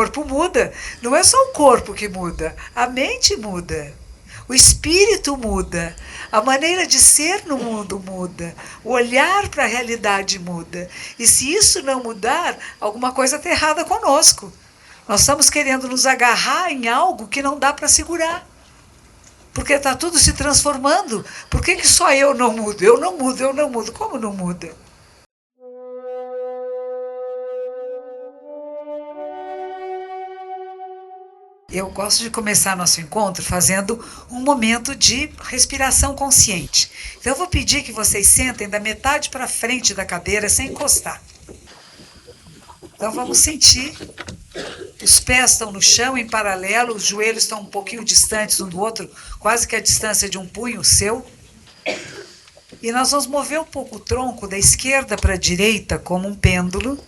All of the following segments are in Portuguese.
corpo muda. Não é só o corpo que muda, a mente muda. O espírito muda, a maneira de ser no mundo muda, o olhar para a realidade muda. E se isso não mudar, alguma coisa está errada conosco. Nós estamos querendo nos agarrar em algo que não dá para segurar. Porque está tudo se transformando. Por que só eu não mudo? Eu não mudo, eu não mudo. Como não muda? Eu gosto de começar nosso encontro fazendo um momento de respiração consciente. Então eu vou pedir que vocês sentem da metade para frente da cadeira sem encostar. Então vamos sentir. Os pés estão no chão em paralelo, os joelhos estão um pouquinho distantes um do outro, quase que a distância de um punho seu. E nós vamos mover um pouco o tronco da esquerda para a direita como um pêndulo,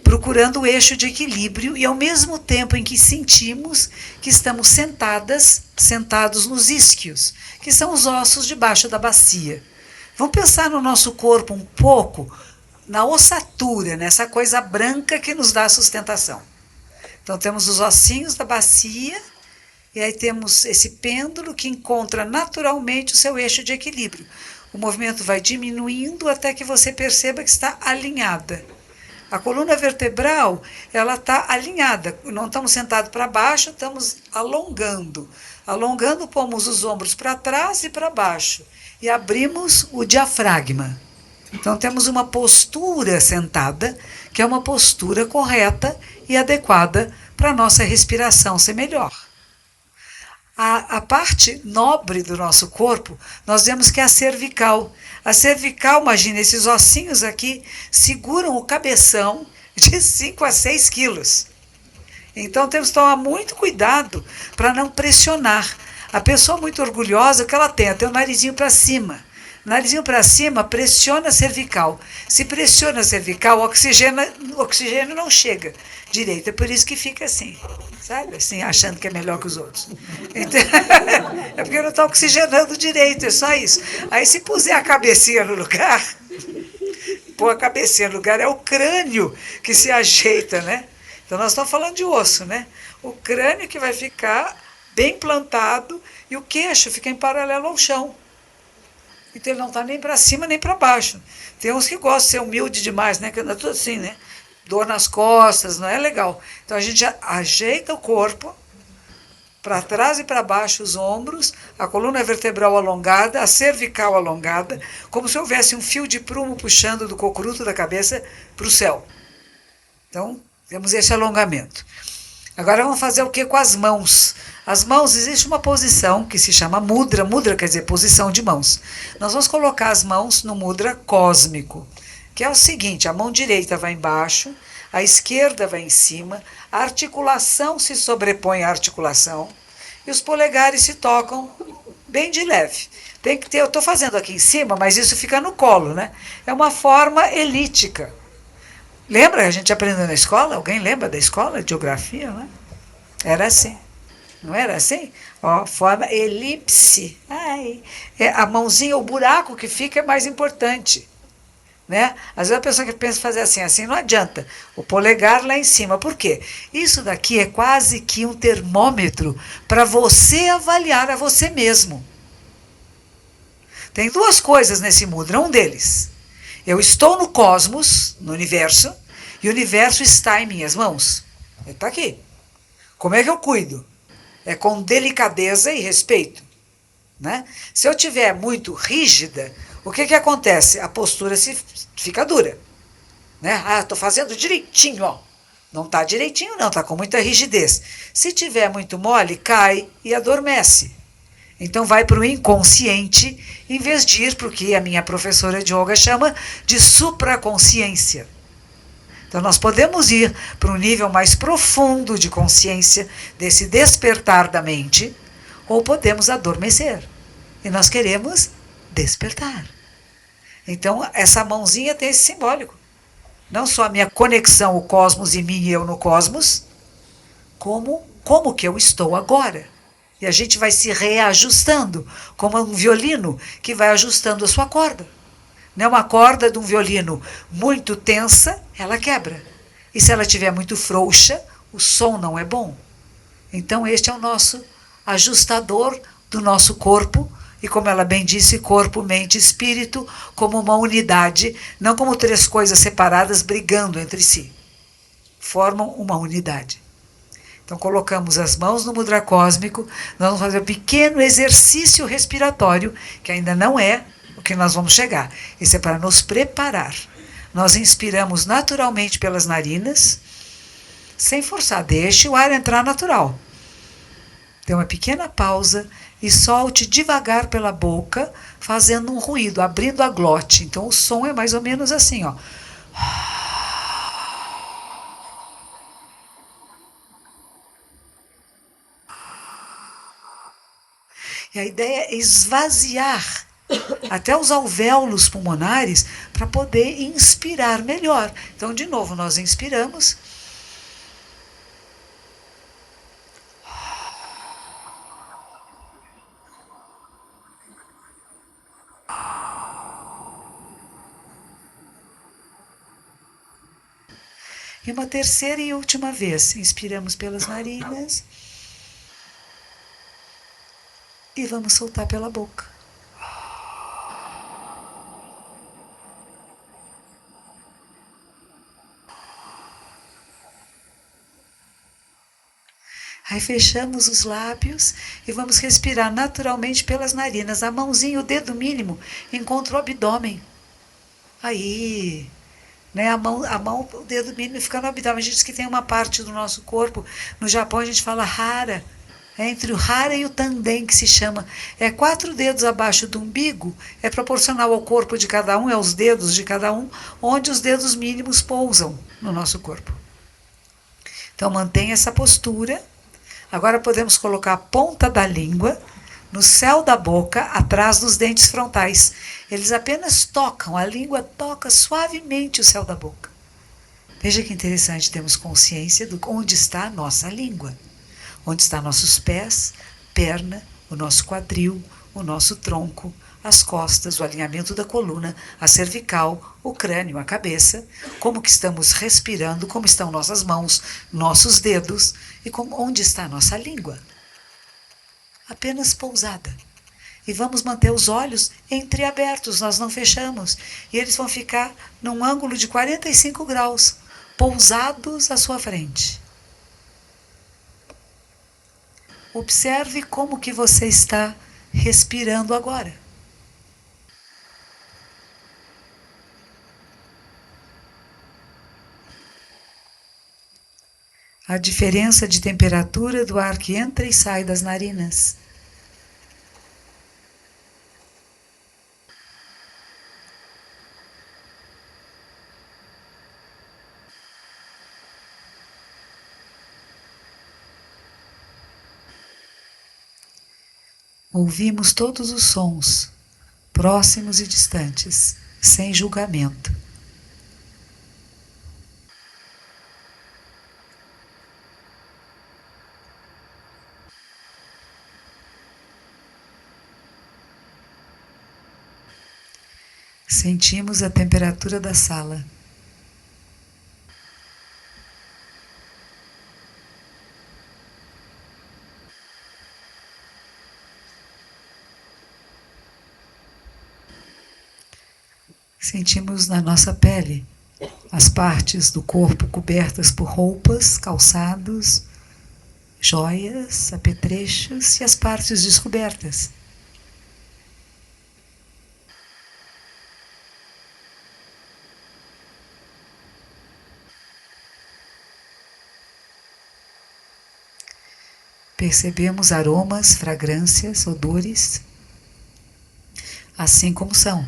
procurando o eixo de equilíbrio e ao mesmo tempo em que sentimos que estamos sentados nos isquios, que são os ossos debaixo da bacia. Vamos pensar no nosso corpo um pouco na ossatura, nessa coisa branca que nos dá sustentação. Então temos os ossinhos da bacia e aí temos esse pêndulo que encontra naturalmente o seu eixo de equilíbrio. O movimento vai diminuindo até que você perceba que está alinhada. A coluna vertebral, ela está alinhada. Não estamos sentados para baixo, estamos alongando. Alongando, pomos os ombros para trás e para baixo. E abrimos o diafragma. Então temos uma postura sentada, que é uma postura correta e adequada para a nossa respiração ser melhor. A parte nobre do nosso corpo, nós vemos que é a cervical. A cervical, imagina, esses ossinhos aqui seguram o cabeção de 5 a 6 quilos. Então temos que tomar muito cuidado para não pressionar. A pessoa muito orgulhosa, o que ela tem? Ela tem o narizinho para cima. Narizinho para cima, pressiona a cervical. Se pressiona a cervical, o oxigênio não chega direito. É por isso que fica assim, sabe? Assim, achando que é melhor que os outros. Então, é porque não está oxigenando direito, é só isso. Aí se puser a cabecinha no lugar, pôr a cabecinha no lugar, é o crânio que se ajeita, né? Então nós estamos falando de osso, né? O crânio que vai ficar bem plantado e o queixo fica em paralelo ao chão. Então ele não está nem para cima nem para baixo. Tem uns que gostam de ser humilde demais, né? Que anda tudo assim, né? Dor nas costas, não é legal. Então a gente ajeita o corpo para trás e para baixo os ombros, a coluna vertebral alongada, a cervical alongada, como se houvesse um fio de prumo puxando do cocuruto da cabeça para o céu. Então temos esse alongamento. Agora vamos fazer o que com as mãos? As mãos, existe uma posição que se chama mudra. Mudra quer dizer posição de mãos. Nós vamos colocar as mãos no mudra cósmico, que é o seguinte: a mão direita vai embaixo, a esquerda vai em cima, a articulação se sobrepõe à articulação e os polegares se tocam bem de leve. Tem que ter, eu estou fazendo aqui em cima, mas isso fica no colo, né? É uma forma elíptica. Lembra? A gente aprendeu na escola? Alguém lembra da escola de geografia, né? Era assim. Não era assim? Ó, forma elipse. Ai, a mãozinha, o buraco que fica é mais importante. Né? Às vezes a pessoa que pensa fazer assim não adianta. O polegar lá em cima. Por quê? Isso daqui é quase que um termômetro para você avaliar a você mesmo. Tem duas coisas nesse mudra. Um deles, eu estou no cosmos, no universo, e o universo está em minhas mãos. Ele está aqui. Como é que eu cuido? É com delicadeza e respeito. Né? Se eu tiver muito rígida, o que acontece? A postura fica dura. Né? Ah, estou fazendo direitinho. Ó. Não está direitinho, não, está com muita rigidez. Se tiver muito mole, cai e adormece. Então vai para o inconsciente, em vez de ir para o que a minha professora de yoga chama de supraconsciência. Então nós podemos ir para um nível mais profundo de consciência, desse despertar da mente, ou podemos adormecer. E nós queremos despertar. Então essa mãozinha tem esse simbólico. Não só a minha conexão, o cosmos em mim e eu no cosmos, como que eu estou agora. E a gente vai se reajustando, como um violino que vai ajustando a sua corda. Né? Uma corda de um violino muito tensa, ela quebra. E se ela estiver muito frouxa, o som não é bom. Então este é o nosso ajustador do nosso corpo, e como ela bem disse, corpo, mente e espírito, como uma unidade, não como três coisas separadas brigando entre si. Formam uma unidade. Então colocamos as mãos no mudra cósmico, nós vamos fazer um pequeno exercício respiratório, que ainda não é o que nós vamos chegar. Isso é para nos preparar. Nós inspiramos naturalmente pelas narinas, sem forçar, deixe o ar entrar natural. Dê uma pequena pausa e solte devagar pela boca, fazendo um ruído, abrindo a glote. Então o som é mais ou menos assim, ó. E a ideia é esvaziar até os alvéolos pulmonares para poder inspirar melhor. Então, de novo, nós inspiramos. E uma terceira e última vez. Inspiramos pelas narinas. E vamos soltar pela boca. Aí fechamos os lábios e vamos respirar naturalmente pelas narinas. A mãozinha, o dedo mínimo, encontra o abdômen. Aí, né, a mão, o dedo mínimo fica no abdômen. A gente diz que tem uma parte do nosso corpo, no Japão a gente fala hara, entre o hara e o tanden, que se chama. É 4 dedos abaixo do umbigo, é proporcional ao corpo de cada um, é os dedos de cada um, onde os dedos mínimos pousam no nosso corpo. Então mantenha essa postura. Agora podemos colocar a ponta da língua no céu da boca, atrás dos dentes frontais. Eles apenas tocam, a língua toca suavemente o céu da boca. Veja que interessante, temos consciência de onde está a nossa língua. Onde estão nossos pés, perna, o nosso quadril, o nosso tronco, as costas, o alinhamento da coluna, a cervical, o crânio, a cabeça, como que estamos respirando, como estão nossas mãos, nossos dedos e onde está a nossa língua. Apenas pousada. E vamos manter os olhos entreabertos, nós não fechamos. E eles vão ficar num ângulo de 45 graus, pousados à sua frente. Observe como que você está respirando agora. A diferença de temperatura do ar que entra e sai das narinas. Ouvimos todos os sons, próximos e distantes, sem julgamento. Sentimos a temperatura da sala. Sentimos na nossa pele as partes do corpo cobertas por roupas, calçados, joias, apetrechos e as partes descobertas. Percebemos aromas, fragrâncias, odores, assim como são.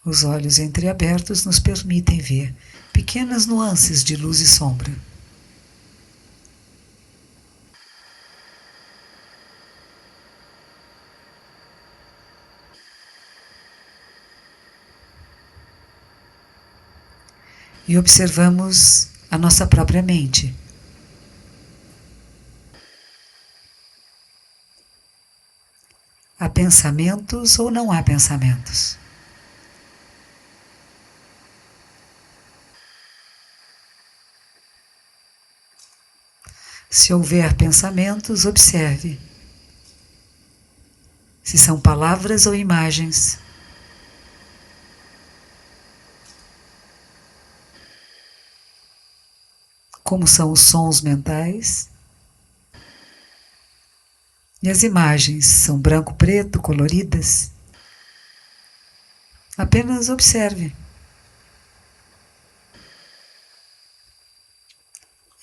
Os olhos entreabertos nos permitem ver pequenas nuances de luz e sombra. E observamos a nossa própria mente. Há pensamentos ou não há pensamentos? Se houver pensamentos, observe se são palavras ou imagens. Como são os sons mentais? E as imagens são branco-preto, coloridas? Apenas observe.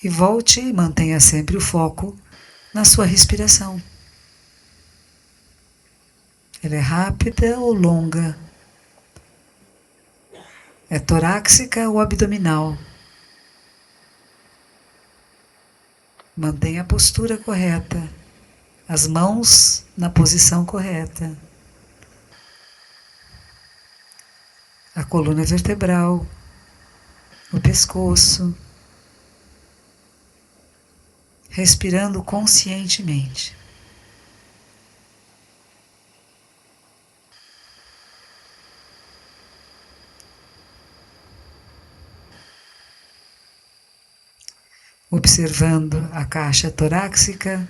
E volte e mantenha sempre o foco na sua respiração. Ela é rápida ou longa? É torácica ou abdominal? Mantenha a postura correta, as mãos na posição correta. A coluna vertebral, o pescoço. Respirando conscientemente. Observando a caixa torácica,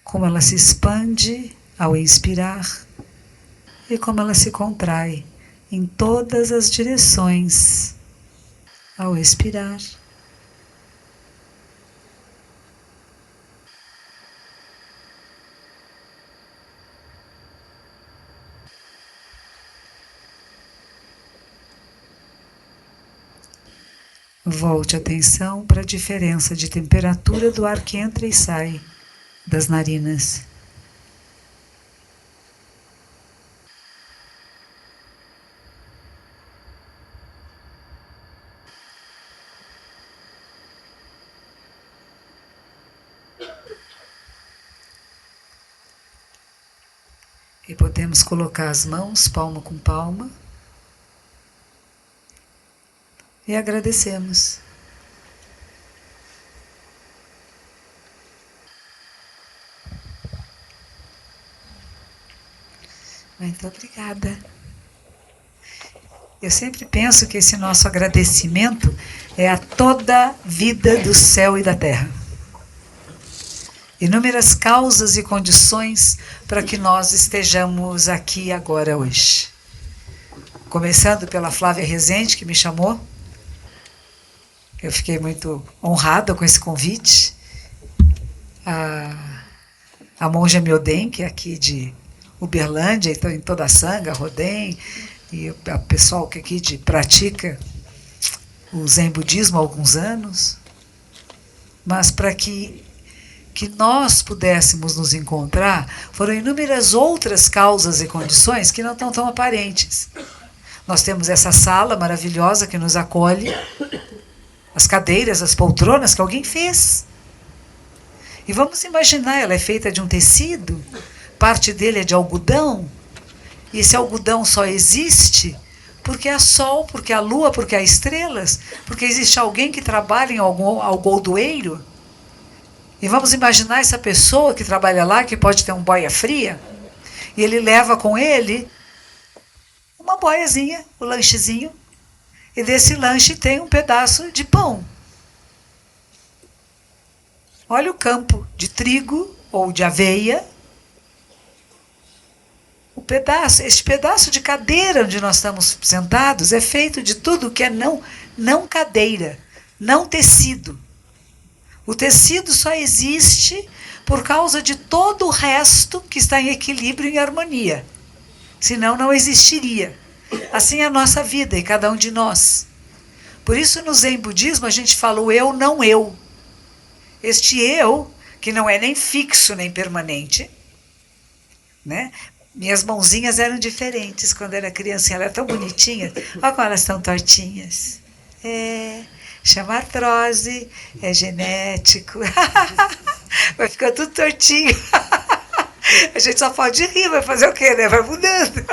como ela se expande ao inspirar e como ela se contrai em todas as direções ao expirar. Volte a atenção para a diferença de temperatura do ar que entra e sai das narinas. E podemos colocar as mãos palma com palma e agradecemos. Muito obrigada. Eu sempre penso que esse nosso agradecimento é a toda a vida do céu e da terra. Inúmeras causas e condições para que nós estejamos aqui agora hoje. Começando pela Flávia Rezende, que me chamou. Eu fiquei muito honrada com esse convite. A Monja Mioden, que é aqui de Uberlândia, então em toda a Sanga, Rodem, e o pessoal que aqui pratica o Zen Budismo há alguns anos. Mas para que nós pudéssemos nos encontrar, foram inúmeras outras causas e condições que não estão tão aparentes. Nós temos essa sala maravilhosa que nos acolhe, as cadeiras, as poltronas que alguém fez. E vamos imaginar, ela é feita de um tecido, parte dele é de algodão, e esse algodão só existe porque há sol, porque há lua, porque há estrelas, porque existe alguém que trabalha em algum algodoeiro. E vamos imaginar essa pessoa que trabalha lá, que pode ter um boia fria, e ele leva com ele uma boiazinha, o lanchezinho, e desse lanche tem um pedaço de pão. Olha o campo de trigo ou de aveia. Este pedaço de cadeira onde nós estamos sentados é feito de tudo que é não cadeira, não tecido. O tecido só existe por causa de todo o resto que está em equilíbrio e em harmonia. Senão não existiria. Assim é a nossa vida e cada um de nós. Por isso no Zen Budismo a gente fala o eu, não eu. Este eu, que não é nem fixo nem permanente, né? Minhas mãozinhas eram diferentes quando era criança, ela era tão bonitinha. Olha como elas estão tortinhas. Chama artrose, é genético. Vai ficar tudo tortinho. A gente só pode rir, vai fazer o quê, né? Vai mudando.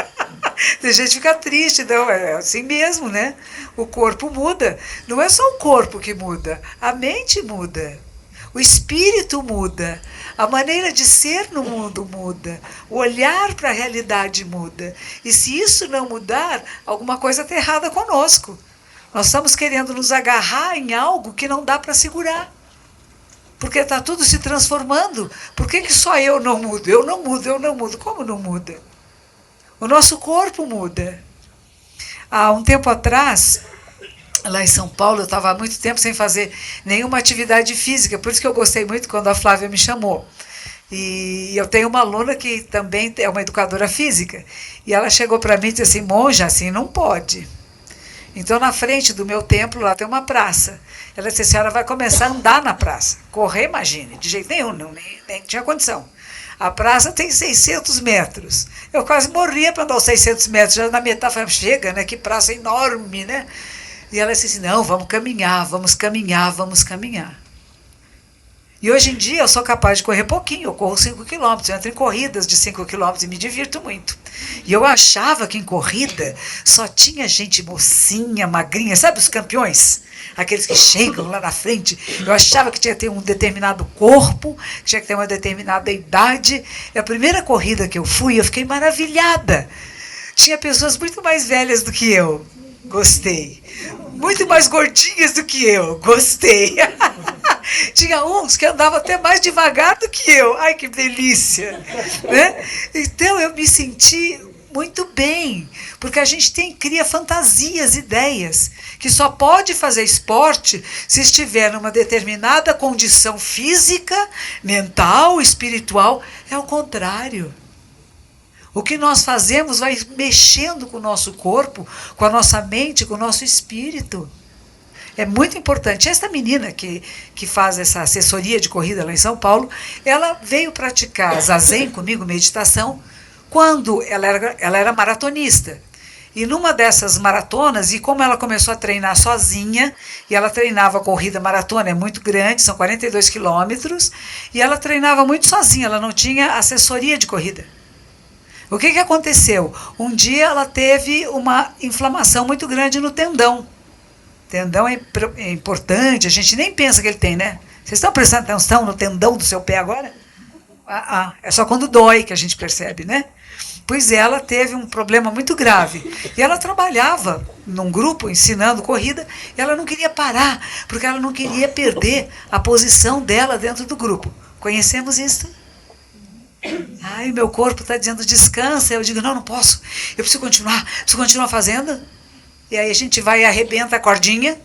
Tem gente que fica triste, não, é assim mesmo, né? O corpo muda. Não é só o corpo que muda, a mente muda. O espírito muda. A maneira de ser no mundo muda. O olhar para a realidade muda. E se isso não mudar, alguma coisa está errada conosco. Nós estamos querendo nos agarrar em algo que não dá para segurar. Porque está tudo se transformando. Por que só eu não mudo? Eu não mudo, eu não mudo. Como não muda? O nosso corpo muda. Há um tempo atrás, lá em São Paulo, eu estava há muito tempo sem fazer nenhuma atividade física. Por isso que eu gostei muito quando a Flávia me chamou. E eu tenho uma aluna que também é uma educadora física. E ela chegou para mim e disse assim, monja, assim não pode. Então, na frente do meu templo, lá tem uma praça. Ela disse, a senhora vai começar a andar na praça. Correr, imagine, de jeito nenhum, nem tinha condição. A praça tem 600 metros. Eu quase morria para andar os 600 metros. Já na metade, falei, chega, né? Que praça enorme, né? E ela disse assim, não, vamos caminhar, vamos caminhar, vamos caminhar. E hoje em dia eu sou capaz de correr pouquinho, eu corro 5 quilômetros, eu entro em corridas de 5 quilômetros e me divirto muito. E eu achava que em corrida só tinha gente mocinha, magrinha, sabe os campeões? Aqueles que chegam lá na frente. Eu achava que tinha que ter um determinado corpo, que tinha que ter uma determinada idade. E a primeira corrida que eu fui, eu fiquei maravilhada. Tinha pessoas muito mais velhas do que eu. Gostei. Muito mais gordinhas do que eu. Gostei. Tinha uns que andavam até mais devagar do que eu. Ai, que delícia. Né? Então, eu me senti muito bem, porque a gente cria fantasias, ideias, que só pode fazer esporte se estiver numa determinada condição física, mental, espiritual. É o contrário. O que nós fazemos vai mexendo com o nosso corpo, com a nossa mente, com o nosso espírito. É muito importante. Esta menina que faz essa assessoria de corrida lá em São Paulo, ela veio praticar zazen comigo, meditação, quando ela era maratonista. E numa dessas maratonas, e como ela começou a treinar sozinha, e ela treinava corrida maratona, é muito grande, são 42 quilômetros, e ela treinava muito sozinha, ela não tinha assessoria de corrida. O que aconteceu? Um dia ela teve uma inflamação muito grande no tendão. Tendão é importante, a gente nem pensa que ele tem, né? Vocês estão prestando atenção no tendão do seu pé agora? É só quando dói que a gente percebe, né? Pois ela teve um problema muito grave. E ela trabalhava num grupo ensinando corrida, e ela não queria parar, porque ela não queria perder a posição dela dentro do grupo. Conhecemos isso? Ai, meu corpo está dizendo descansa. Eu digo, não posso. Eu preciso continuar fazendo. E aí a gente vai e arrebenta a cordinha.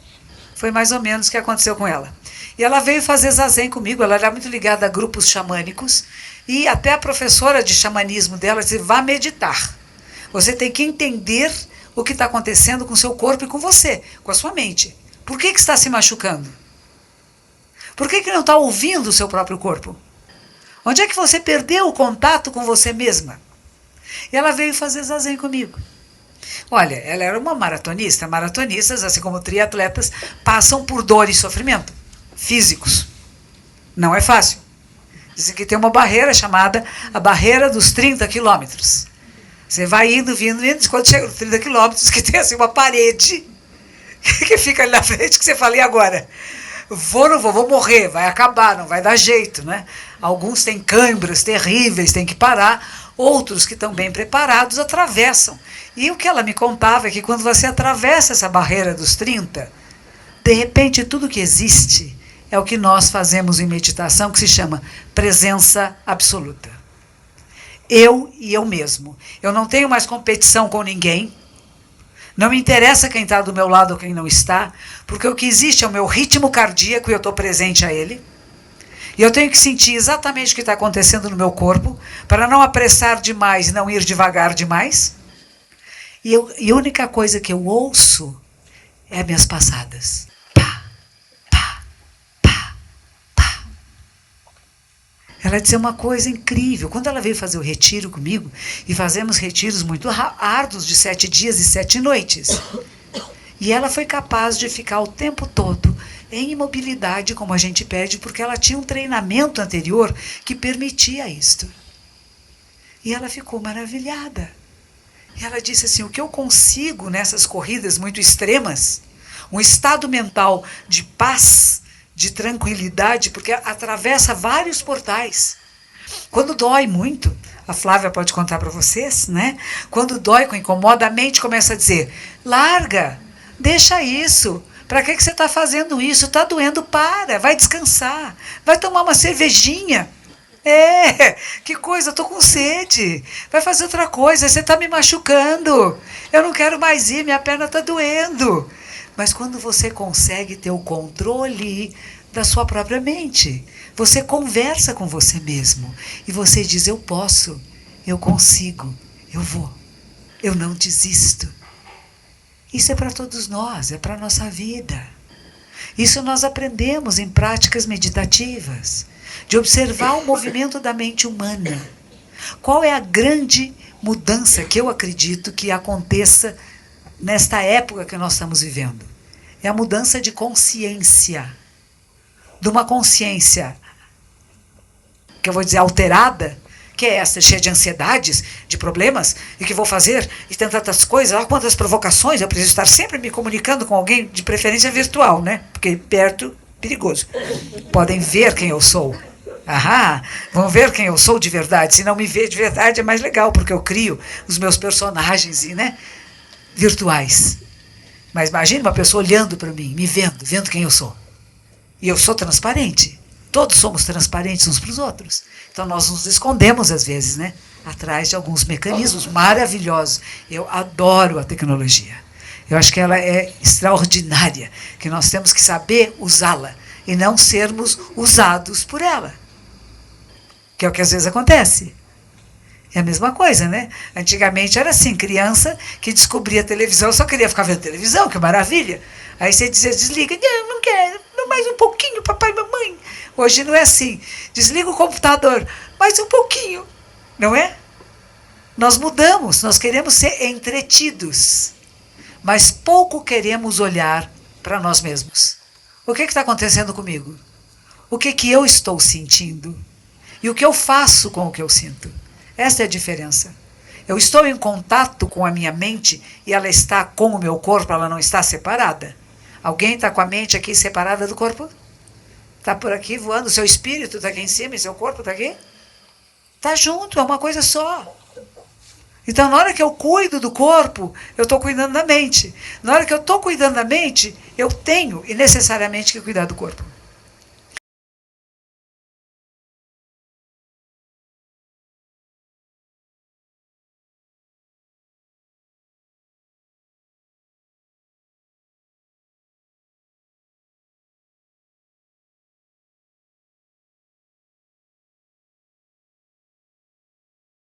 Foi mais ou menos o que aconteceu com ela. E ela veio fazer zazen comigo, ela era muito ligada a grupos xamânicos, e até a professora de xamanismo dela disse, vá meditar. Você tem que entender o que está acontecendo com o seu corpo e com você, com a sua mente. Por que está se machucando? Por que não está ouvindo o seu próprio corpo? Onde é que você perdeu o contato com você mesma? E ela veio fazer zazen comigo. Olha, ela era uma maratonista. Maratonistas, assim como triatletas, passam por dor e sofrimento físicos. Não é fácil. Dizem que tem uma barreira chamada a barreira dos 30 quilômetros. Você vai indo, vindo, quando chega nos 30 quilômetros, que tem assim uma parede que fica ali na frente, que você fala, e agora? Vou morrer, vai acabar, não vai dar jeito, né? Alguns têm câimbras terríveis, têm que parar. Outros que estão bem preparados atravessam. E o que ela me contava é que quando você atravessa essa barreira dos 30, de repente tudo que existe é o que nós fazemos em meditação, que se chama presença absoluta. Eu e eu mesmo. Eu não tenho mais competição com ninguém. Não me interessa quem está do meu lado ou quem não está, porque o que existe é o meu ritmo cardíaco e eu estou presente a ele. E eu tenho que sentir exatamente o que está acontecendo no meu corpo, para não apressar demais e não ir devagar demais. E a única coisa que eu ouço é as minhas passadas. Pá, pá, pá, pá. Ela disse uma coisa incrível. Quando ela veio fazer o retiro comigo, e fazemos retiros muito árduos, de 7 dias e 7 noites, e ela foi capaz de ficar o tempo todo em imobilidade, como a gente pede, porque ela tinha um treinamento anterior que permitia isto. E ela ficou maravilhada. E ela disse assim, o que eu consigo nessas corridas muito extremas, um estado mental de paz, de tranquilidade, porque atravessa vários portais. Quando dói muito, a Flávia pode contar para vocês, né? Quando dói, quando incomoda, a mente começa a dizer: larga, deixa isso. Para que você está fazendo isso? Está doendo, para, vai descansar, vai tomar uma cervejinha. Que coisa, estou com sede. Vai fazer outra coisa, você está me machucando. Eu não quero mais ir, minha perna está doendo. Mas quando você consegue ter o controle da sua própria mente, você conversa com você mesmo e você diz: eu posso, eu consigo, eu vou, eu não desisto. Isso é para todos nós, é para a nossa vida. Isso nós aprendemos em práticas meditativas, de observar o movimento da mente humana. Qual é a grande mudança que eu acredito que aconteça nesta época que nós estamos vivendo? É a mudança de consciência. De uma consciência, que eu vou dizer, alterada, que é essa, cheia de ansiedades, de problemas, e que vou fazer, e tantas coisas, olha quantas provocações, eu preciso estar sempre me comunicando com alguém, de preferência virtual, né? Porque perto, perigoso. Podem ver quem eu sou. Vão ver quem eu sou de verdade. Se não me ver de verdade é mais legal, porque eu crio os meus personagens, né, virtuais. Mas imagine uma pessoa olhando para mim, me vendo quem eu sou. E eu sou transparente. Todos somos transparentes uns para os outros. Então nós nos escondemos às vezes, né, atrás de alguns mecanismos maravilhosos. Eu adoro a tecnologia. Eu acho que ela é extraordinária, que nós temos que saber usá-la e não sermos usados por ela. Que é o que às vezes acontece. É a mesma coisa, né? Antigamente era assim, criança que descobria televisão, só queria ficar vendo televisão, que maravilha. Aí você dizia: desliga. Não quero, mais um pouquinho, papai e mamãe. Hoje não é assim. Desliga o computador, mais um pouquinho. Não é? Nós mudamos, nós queremos ser entretidos, mas pouco queremos olhar para nós mesmos. O que está acontecendo comigo? O que eu estou sentindo? E o que eu faço com o que eu sinto? Essa é a diferença. Eu estou em contato com a minha mente e ela está com o meu corpo, ela não está separada. Alguém está com a mente aqui separada do corpo? Está por aqui voando, seu espírito está aqui em cima e seu corpo está aqui? Está junto, é uma coisa só. Então, na hora que eu cuido do corpo, eu estou cuidando da mente. Na hora que eu estou cuidando da mente, eu tenho e necessariamente que cuidar do corpo.